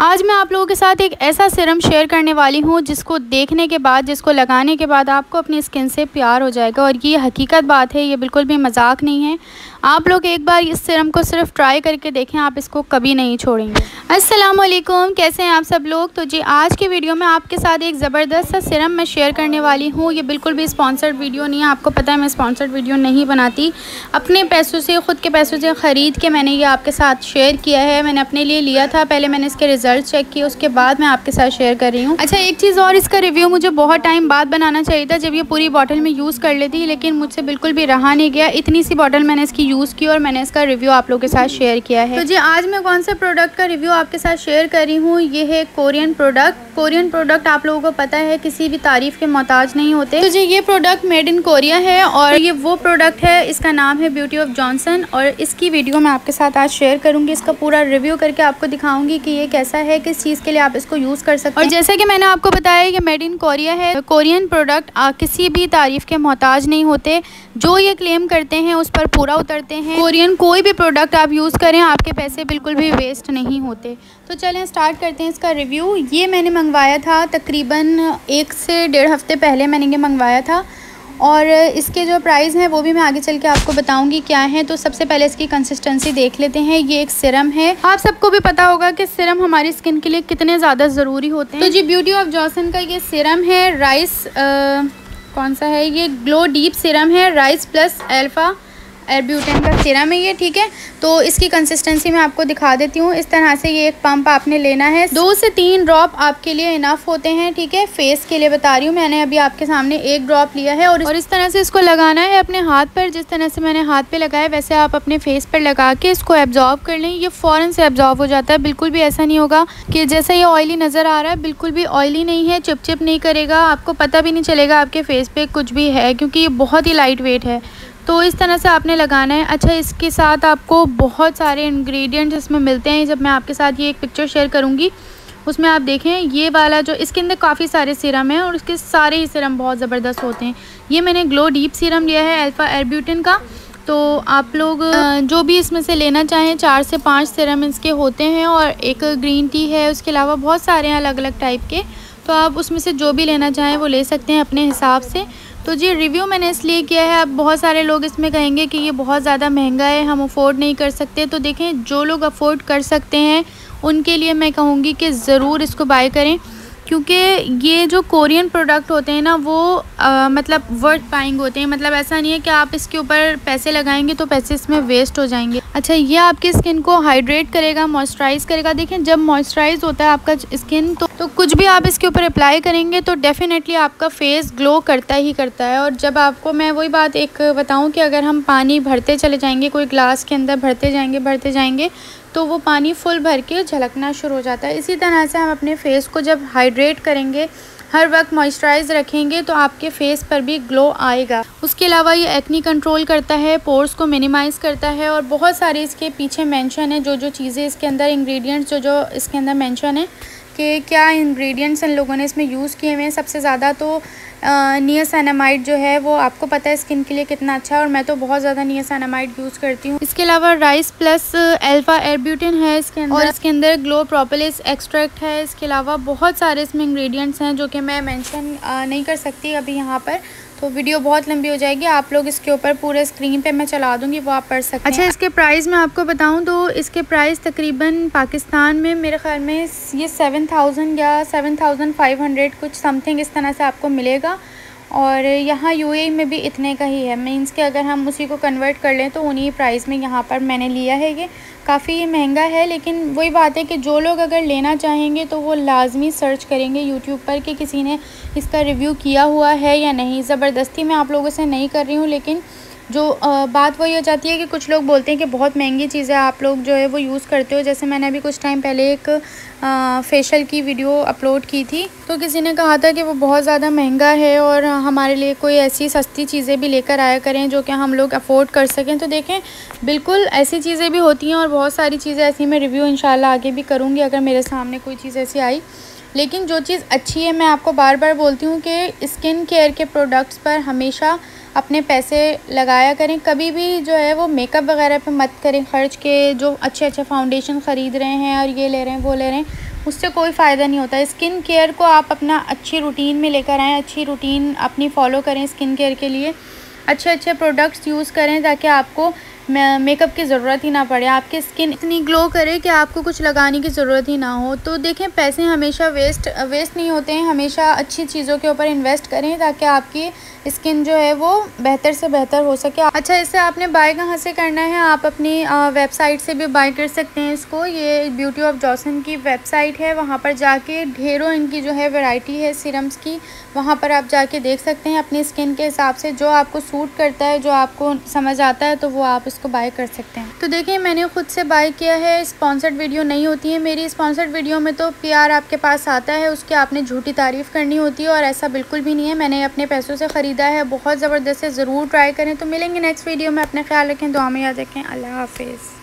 आज मैं आप लोगों के साथ एक ऐसा सीरम शेयर करने वाली हूँ जिसको देखने के बाद, जिसको लगाने के बाद आपको अपनी स्किन से प्यार हो जाएगा। और ये हकीकत बात है, ये बिल्कुल भी मजाक नहीं है। आप लोग एक बार इस सीरम को सिर्फ ट्राई करके देखें, आप इसको कभी नहीं छोड़ेंगे। अस्सलाम वालेकुम, कैसे हैं आप सब लोग। तो जी आज की वीडियो में आपके साथ एक ज़बरदस्त सा सीरम मैं शेयर करने वाली हूँ। ये बिल्कुल भी स्पॉन्सर्ड वीडियो नहीं है, आपको पता है मैं स्पॉन्सर्ड वीडियो नहीं बनाती। अपने पैसों से, ख़ुद के पैसों से ख़रीद के मैंने ये आपके साथ शेयर किया है। मैंने अपने लिए लिया था, पहले मैंने इसके रिज़ल्ट चेक किए, उसके बाद मैं आपके साथ शेयर कर रही हूँ। अच्छा, एक चीज़ और, इसका रिव्यू मुझे बहुत टाइम बाद बनाना चाहिए था, जब ये पूरी बॉटल में यूज़ कर लेती, लेकिन मुझसे बिल्कुल भी रहा नहीं गया। इतनी सी बॉटल मैंने इसकी यूज़ की और मैंने इसका रिव्यू आप लोगों के साथ शेयर किया है। तो जी आज मैं कौन से प्रोडक्ट का रिव्यू आपके साथ शेयर कर रही हूँ, ये है कोरियन प्रोडक्ट। कोरियन प्रोडक्ट आप लोगों को पता है किसी भी तारीफ़ के मोहताज नहीं होते। तो जी ये प्रोडक्ट मेड इन कोरिया है और ये वो प्रोडक्ट है, इसका नाम है ब्यूटी ऑफ जॉनसन। और इसकी वीडियो मैं आपके साथ आज शेयर करूँगी, इसका पूरा रिव्यू करके आपको दिखाऊंगी कि ये कैसा है, किस चीज़ के लिए आप इसको यूज़ कर सकते हैं। और जैसे कि मैंने आपको बताया ये मेड इन कोरिया है। कोरियन प्रोडक्ट किसी भी तारीफ़ के मोहताज नहीं होते, जो ये क्लेम करते हैं उस पर पूरा उतरते हैं। कोरियन कोई भी प्रोडक्ट आप यूज़ करें, आपके पैसे बिल्कुल भी वेस्ट नहीं होते। तो चलें स्टार्ट करते हैं इसका रिव्यू। ये मैंने मंगवाया था तकरीबन 1 से 1.5 हफ्ते पहले मैंने ये मंगवाया था। और इसके जो प्राइस हैं वो भी मैं आगे चल के आपको बताऊंगी क्या है। तो सबसे पहले इसकी कंसिस्टेंसी देख लेते हैं। ये एक सीरम है, आप सबको भी पता होगा कि सीरम हमारी स्किन के लिए कितने ज़्यादा ज़रूरी होते हैं। तो जी ब्यूटी ऑफ जॉनसन का ये सीरम है, राइस कौन सा है, ये ग्लो डीप सीरम है, राइस प्लस अल्फा एरब्यूटेन का सीरम है ये, ठीक है। तो इसकी कंसिस्टेंसी मैं आपको दिखा देती हूँ। इस तरह से ये एक पंप आपने लेना है, 2 से 3 ड्रॉप आपके लिए इनफ होते हैं, ठीक है। फेस के लिए बता रही हूँ, मैंने अभी आपके सामने 1 ड्रॉप लिया है और इस तरह से इसको लगाना है अपने हाथ पर। जिस तरह से मैंने हाथ पे लगाया वैसे आप अपने फेस पर लगा के इसको एब्जॉर्ब कर लें। ये फ़ौरन से एब्जॉर्ब हो जाता है, बिल्कुल भी ऐसा नहीं होगा कि जैसा ये ऑयली नज़र आ रहा है, बिल्कुल भी ऑयली नहीं है, चिपचिप नहीं करेगा, आपको पता भी नहीं चलेगा आपके फेस पे कुछ भी है, क्योंकि ये बहुत ही लाइट वेट है। तो इस तरह से आपने लगाना है। अच्छा, इसके साथ आपको बहुत सारे इंग्रेडिएंट्स इसमें मिलते हैं। जब मैं आपके साथ ये एक पिक्चर शेयर करूँगी उसमें आप देखें, ये वाला जो इसके अंदर काफ़ी सारे सीरम हैं और इसके सारे ही सीरम बहुत ज़बरदस्त होते हैं। ये मैंने ग्लो डीप सीरम लिया है अल्फ़ा एरब्यूटेन का। तो आप लोग जो भी इसमें से लेना चाहें, 4 से 5 सीरम इसके होते हैं और एक ग्रीन टी है, उसके अलावा बहुत सारे हैं अलग अलग टाइप के। तो आप उसमें से जो भी लेना चाहें वो ले सकते हैं अपने हिसाब से। तो जी रिव्यू मैंने इसलिए किया है, अब बहुत सारे लोग इसमें कहेंगे कि ये बहुत ज़्यादा महंगा है, हम अफोर्ड नहीं कर सकते। तो देखें, जो लोग अफोर्ड कर सकते हैं उनके लिए मैं कहूँगी कि ज़रूर इसको बाय करें, क्योंकि ये जो कोरियन प्रोडक्ट होते हैं ना वो मतलब वर्थ बाइंग होते हैं। मतलब ऐसा नहीं है कि आप इसके ऊपर पैसे लगाएंगे तो पैसे इसमें वेस्ट हो जाएंगे। अच्छा, ये आपकी स्किन को हाइड्रेट करेगा, मॉइस्चराइज़ करेगा। देखें, जब मॉइस्चराइज़ होता है आपका स्किन तो कुछ भी आप इसके ऊपर अप्लाई करेंगे तो डेफ़िनेटली आपका फेस ग्लो करता ही करता है। और जब आपको मैं वही बात एक बताऊँ कि अगर हम पानी भरते चले जाएंगे, कोई ग्लास के अंदर भरते जाएंगे तो वो पानी फुल भर के झलकना शुरू हो जाता है। इसी तरह से हम अपने फेस को जब हाइड्रेट करेंगे, हर वक्त मॉइस्चराइज़ रखेंगे तो आपके फेस पर भी ग्लो आएगा। उसके अलावा ये एक्नी कंट्रोल करता है, पोर्स को मिनिमाइज़ करता है और बहुत सारे इसके पीछे मेंशन है, जो चीज़ें इसके अंदर इंग्रेडिएंट्स जो इसके अंदर मेंशन है कि क्या इंग्रेडिएंट्स इन लोगों ने इसमें यूज़ किए हुए हैं। सबसे ज़्यादा तो नियासिनामाइड जो है वो आपको पता है स्किन के लिए कितना अच्छा है और मैं तो बहुत ज़्यादा नियासिनामाइड यूज़ करती हूँ। इसके अलावा राइस प्लस अल्फ़ा एरब्यूटेन है इसके अंदर और इसके अंदर ग्लो प्रोपोलिस एक्सट्रैक्ट है। इसके अलावा बहुत सारे इसमें इंग्रेडिएंट्स हैं जो कि मैं मेंशन नहीं कर सकती अभी यहाँ पर, तो वीडियो बहुत लंबी हो जाएगी। आप लोग इसके ऊपर पूरे स्क्रीन पे मैं चला दूँगी, वो आप पढ़ सकते हैं। अच्छा, इसके प्राइस मैं आपको बताऊँ तो इसके प्राइस तकरीबन पाकिस्तान में मेरे ख्याल में ये 7000 या 7500 कुछ समथिंग इस तरह से आपको मिलेगा। और यहाँ यूएई में भी इतने का ही है, मीन्स कि अगर हम उसी को कन्वर्ट कर लें तो उन्हीं प्राइस में यहाँ पर मैंने लिया है। ये काफ़ी महंगा है, लेकिन वही बात है कि जो लोग अगर लेना चाहेंगे तो वो लाजमी सर्च करेंगे यूट्यूब पर कि किसी ने इसका रिव्यू किया हुआ है या नहीं। ज़बरदस्ती मैं आप लोगों से नहीं कर रही हूँ, लेकिन जो बात वही हो जाती है कि कुछ लोग बोलते हैं कि बहुत महंगी चीज़ें आप लोग जो है वो यूज़ करते हो। जैसे मैंने अभी कुछ टाइम पहले एक फेशियल की वीडियो अपलोड की थी, तो किसी ने कहा था कि वो बहुत ज़्यादा महंगा है और हमारे लिए कोई ऐसी सस्ती चीज़ें भी लेकर आया करें जो कि हम लोग अफोर्ड कर सकें। तो देखें, बिल्कुल ऐसी चीज़ें भी होती हैं और बहुत सारी चीज़ें ऐसी मैं रिव्यू इंशाल्लाह आगे भी करूँगी अगर मेरे सामने कोई चीज़ ऐसी आई। लेकिन जो चीज़ अच्छी है, मैं आपको बार बार बोलती हूँ कि स्किन केयर के प्रोडक्ट्स पर हमेशा अपने पैसे लगाया करें। कभी भी जो है वो मेकअप वगैरह पे मत करें खर्च के, जो अच्छे फाउंडेशन ख़रीद रहे हैं और ये ले रहे हैं वो ले रहे हैं, उससे कोई फ़ायदा नहीं होता। स्किन केयर को आप अपना अच्छी रूटीन में लेकर आएँ, अच्छी रूटीन अपनी फ़ॉलो करें स्किन केयर के लिए। अच्छे अच्छे प्रोडक्ट्स यूज़ करें ताकि आपको मेकअप की ज़रूरत ही ना पड़े, आपकी स्किन इतनी ग्लो करे कि आपको कुछ लगाने की ज़रूरत ही ना हो। तो देखें, पैसे हमेशा वेस्ट नहीं होते हैं, हमेशा अच्छी चीज़ों के ऊपर इन्वेस्ट करें ताकि आपकी स्किन जो है वो बेहतर से बेहतर हो सके। अच्छा, इसे आपने बाय कहाँ से करना है? आप अपनी वेबसाइट से भी बाय कर सकते हैं इसको। ये ब्यूटी ऑफ जॉसन की वेबसाइट है, वहाँ पर जाके ढेरों इनकी जो है वैरायटी है सीरम्स की, वहाँ पर आप जाके देख सकते हैं अपनी स्किन के हिसाब से जो आपको सूट करता है, जो आपको समझ आता है, तो वो आप इसको बाय कर सकते हैं। तो देखिए, मैंने खुद से बाय किया है, स्पॉन्सर्ड वीडियो नहीं होती है मेरी। स्पॉन्सर्ड वीडियो में तो PR आपके पास आता है, उसकी आपने झूठी तारीफ़ करनी होती है, और ऐसा बिल्कुल भी नहीं है। मैंने अपने पैसों से ख़रीदा है, बहुत ज़बरदस्त है, ज़रूर ट्राई करें। तो मिलेंगे नेक्स्ट वीडियो में, अपना ख्याल रखें, दुआ में याद रखें। अल्लाह हाफिज़।